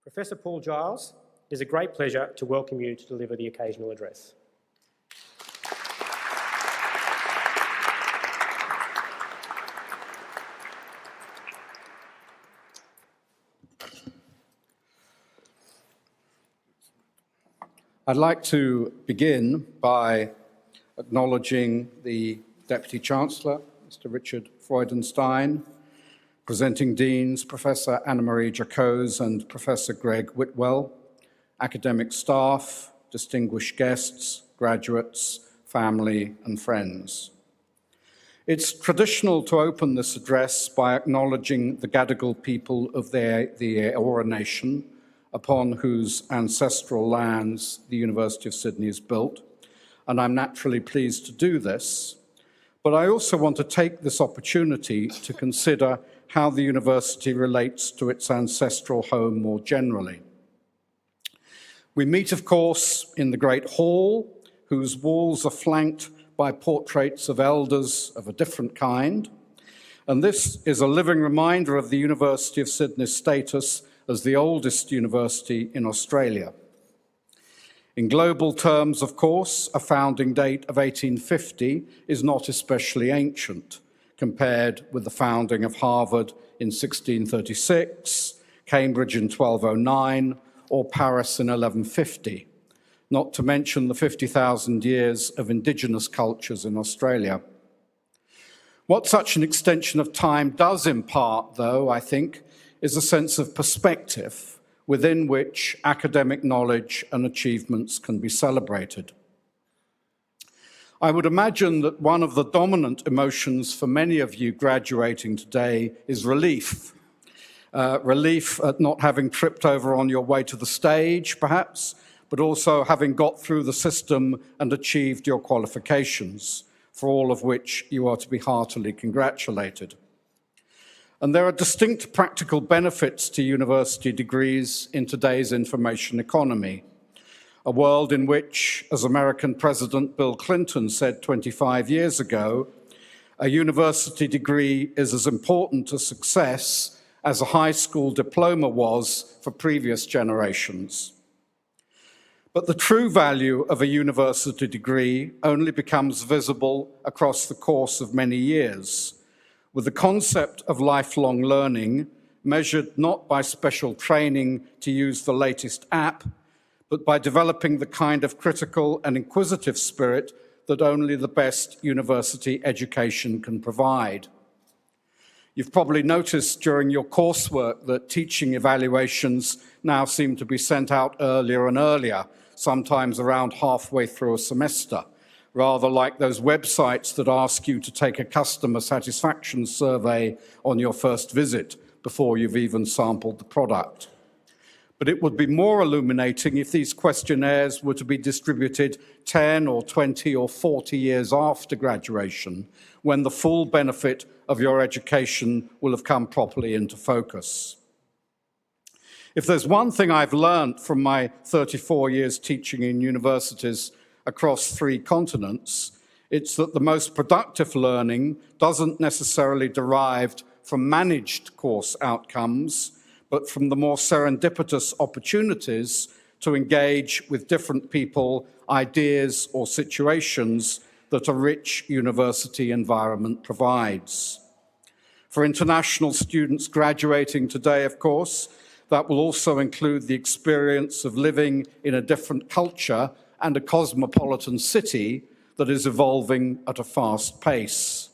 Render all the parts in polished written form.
Professor Paul Giles, it is a great pleasure to welcome you to deliver the occasional address. I'd like to begin by acknowledging the Deputy Chancellor, Mr. Richard Freudenstein, presenting Deans, Professor Anna-Marie Jacose and Professor Greg Whitwell, academic staff, distinguished guests, graduates, family and friends. It's traditional to open this address by acknowledging the Gadigal people of the Eora Nation, upon whose ancestral lands the University of Sydney is built, and I'm naturally pleased to do this. But I also want to take this opportunity to consider how the university relates to its ancestral home more generally. We meet, of course, in the Great Hall, whose walls are flanked by portraits of elders of a different kind, and this is a living reminder of the University of Sydney's status as the oldest university in Australia. In global terms, of course, a founding date of 1850 is not especially ancient, compared with the founding of Harvard in 1636, Cambridge in 1209, or Paris in 1150, not to mention the 50,000 years of indigenous cultures in Australia. What such an extension of time does impart, though, I think, is a sense of perspective within which academic knowledge and achievements can be celebrated. I would imagine that one of the dominant emotions for many of you graduating today is relief. Relief at not having tripped over on your way to the stage, perhaps, but also having got through the system and achieved your qualifications, for all of which you are to be heartily congratulated. And there are distinct practical benefits to university degrees in today's information economy, a world in which, as American President Bill Clinton said 25 years ago, a university degree is as important a success as a high school diploma was for previous generations. But the true value of a university degree only becomes visible across the course of many years, with the concept of lifelong learning measured not by special training to use the latest app, but by developing the kind of critical and inquisitive spirit that only the best university education can provide. You've probably noticed during your coursework that teaching evaluations now seem to be sent out earlier and earlier, sometimes around halfway through a semester, rather like those websites that ask you to take a customer satisfaction survey on your first visit before you've even sampled the product. But it would be more illuminating if these questionnaires were to be distributed 10 or 20 or 40 years after graduation, when the full benefit of your education will have come properly into focus. If there's one thing I've learned from my 34 years teaching in universities across 3 continents, it's that the most productive learning doesn't necessarily derive from managed course outcomes, but from the more serendipitous opportunities to engage with different people, ideas, or situations that a rich university environment provides. For international students graduating today, of course, that will also include the experience of living in a different culture and a cosmopolitan city that is evolving at a fast pace.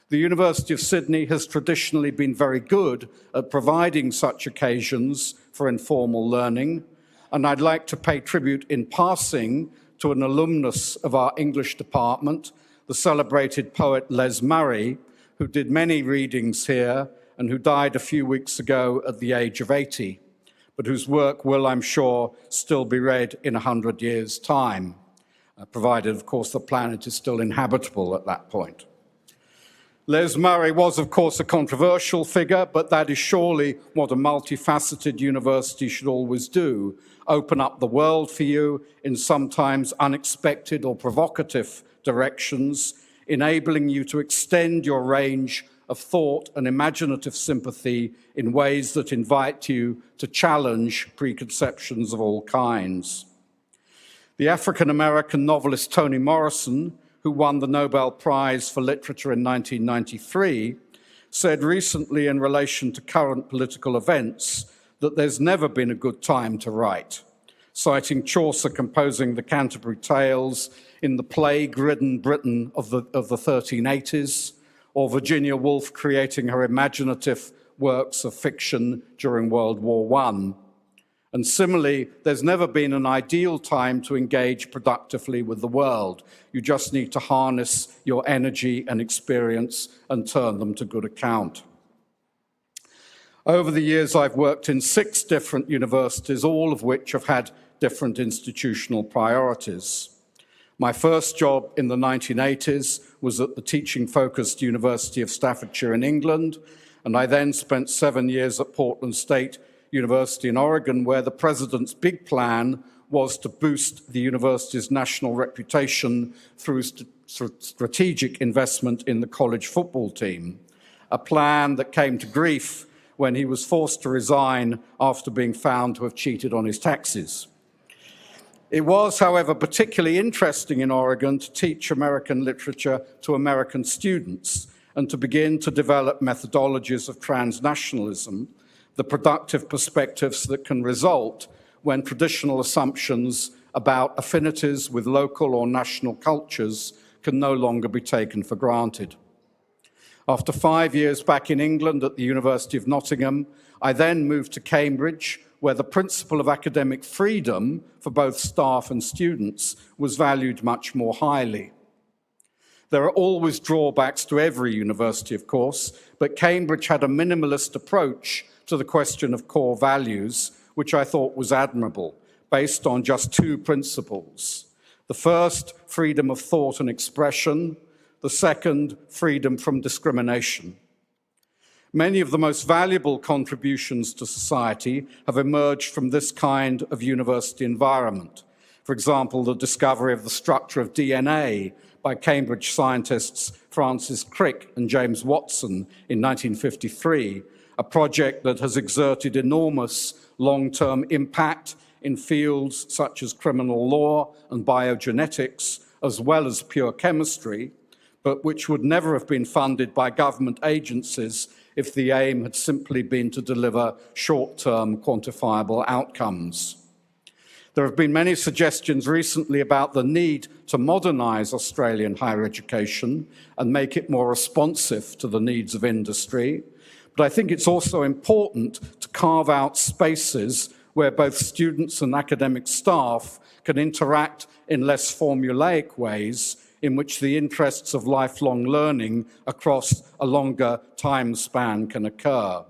The University of Sydney has traditionally been very good at providing such occasions for informal learning, and I'd like to pay tribute in passing to an alumnus of our English department, the celebrated poet Les Murray, who did many readings here and who died a few weeks ago at the age of 80, but whose work will, I'm sure, still be read in 100 years' time, provided, of course, the planet is still inhabitable at that point. Les Murray was, of course, a controversial figure, but that is surely what a multifaceted university should always do, open up the world for you in sometimes unexpected or provocative directions, enabling you to extend your range of thought and imaginative sympathy in ways that invite you to challenge preconceptions of all kinds. The African-American novelist Toni Morrison, who won the Nobel Prize for Literature in 1993, said recently in relation to current political events that there's never been a good time to write, citing Chaucer composing the Canterbury Tales in the plague-ridden Britain of the 1380s, or Virginia Woolf creating her imaginative works of fiction during World War I. And similarly, there's never been an ideal time to engage productively with the world. You just need to harness your energy and experience and turn them to good account. Over the years, I've worked in 6 different universities, all of which have had different institutional priorities. My first job in the 1980s was at the teaching-focused University of Staffordshire in England, and I then spent 7 years at Portland State University in Oregon, where the president's big plan was to boost the university's national reputation through strategic investment in the college football team, a plan that came to grief when he was forced to resign after being found to have cheated on his taxes. It was, however, particularly interesting in Oregon to teach American literature to American students and to begin to develop methodologies of transnationalism, the productive perspectives that can result when traditional assumptions about affinities with local or national cultures can no longer be taken for granted. After 5 years back in England at the University of Nottingham, I then moved to Cambridge, where the principle of academic freedom for both staff and students was valued much more highly. There are always drawbacks to every university, of course, but Cambridge had a minimalist approach to the question of core values, which I thought was admirable, based on just 2 principles. The first, freedom of thought and expression. The second, freedom from discrimination. Many of the most valuable contributions to society have emerged from this kind of university environment. For example, the discovery of the structure of DNA by Cambridge scientists Francis Crick and James Watson in 1953, a project that has exerted enormous long-term impact in fields such as criminal law and biogenetics, as well as pure chemistry, but which would never have been funded by government agencies if the aim had simply been to deliver short-term quantifiable outcomes. There have been many suggestions recently about the need to modernise Australian higher education and make it more responsive to the needs of industry. But I think it's also important to carve out spaces where both students and academic staff can interact in less formulaic ways in which the interests of lifelong learning across a longer time span can occur.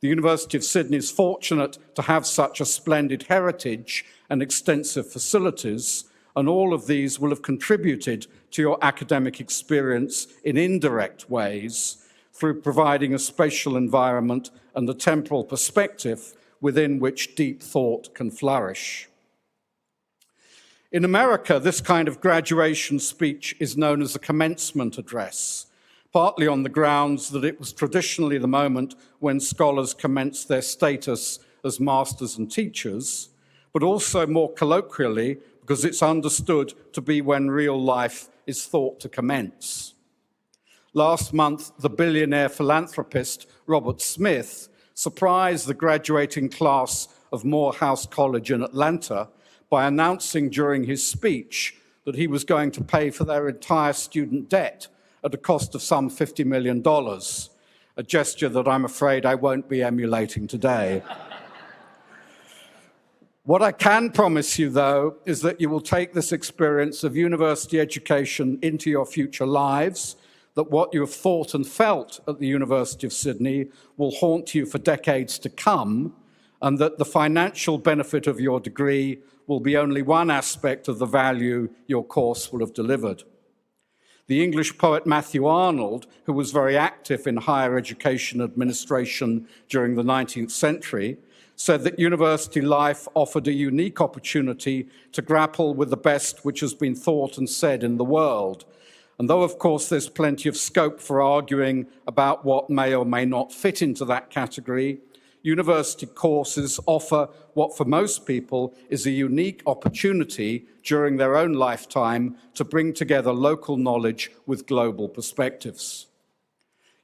The University of Sydney is fortunate to have such a splendid heritage and extensive facilities, and all of these will have contributed to your academic experience in indirect ways through providing a spatial environment and a temporal perspective within which deep thought can flourish. In America, this kind of graduation speech is known as a commencement address, partly on the grounds that it was traditionally the moment when scholars commenced their status as masters and teachers, but also more colloquially because it's understood to be when real life is thought to commence. Last month, the billionaire philanthropist Robert Smith surprised the graduating class of Morehouse College in Atlanta by announcing during his speech that he was going to pay for their entire student debt at a cost of some $50 million, a gesture that I'm afraid I won't be emulating today. What I can promise you, though, is that you will take this experience of university education into your future lives, that what you have thought and felt at the University of Sydney will haunt you for decades to come, and that the financial benefit of your degree will be only one aspect of the value your course will have delivered. The English poet Matthew Arnold, who was very active in higher education administration during the 19th century, said that university life offered a unique opportunity to grapple with the best which has been thought and said in the world, And though, of course, there's plenty of scope for arguing about what may or may not fit into that category, university courses offer what for most people is a unique opportunity during their own lifetime to bring together local knowledge with global perspectives.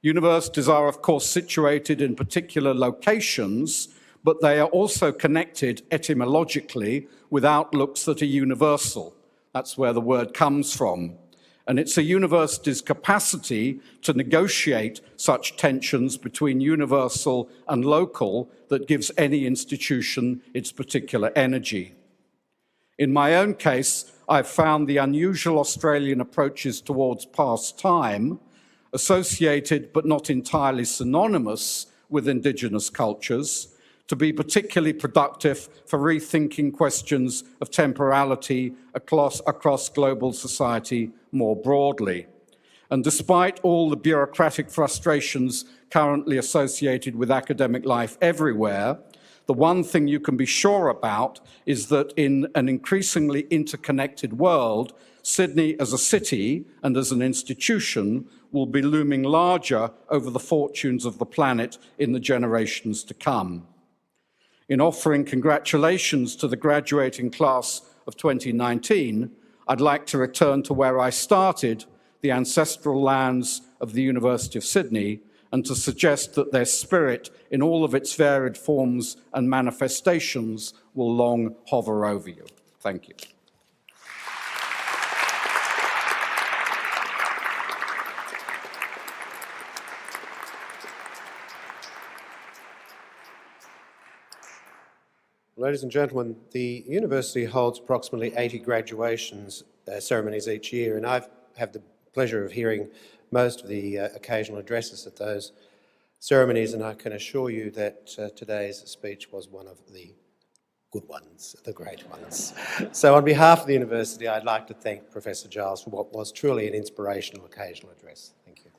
Universities are, of course, situated in particular locations, but they are also connected etymologically with outlooks that are universal. That's where the word comes from. And it's a university's capacity to negotiate such tensions between universal and local that gives any institution its particular energy. In my own case, I've found the unusual Australian approaches towards past time, associated but not entirely synonymous with Indigenous cultures, to be particularly productive for rethinking questions of temporality across global society more broadly. And despite all the bureaucratic frustrations currently associated with academic life everywhere, the one thing you can be sure about is that in an increasingly interconnected world, Sydney as a city and as an institution will be looming larger over the fortunes of the planet in the generations to come. In offering congratulations to the graduating class of 2019, I'd like to return to where I started, the ancestral lands of the University of Sydney, and to suggest that their spirit, in all of its varied forms and manifestations, will long hover over you. Thank you. Ladies and gentlemen, the university holds approximately 80 graduations ceremonies each year, and I have the pleasure of hearing most of the occasional addresses at those ceremonies, and I can assure you that today's speech was one of the good ones, the great ones. So on behalf of the university, I'd like to thank Professor Giles for what was truly an inspirational occasional address. Thank you.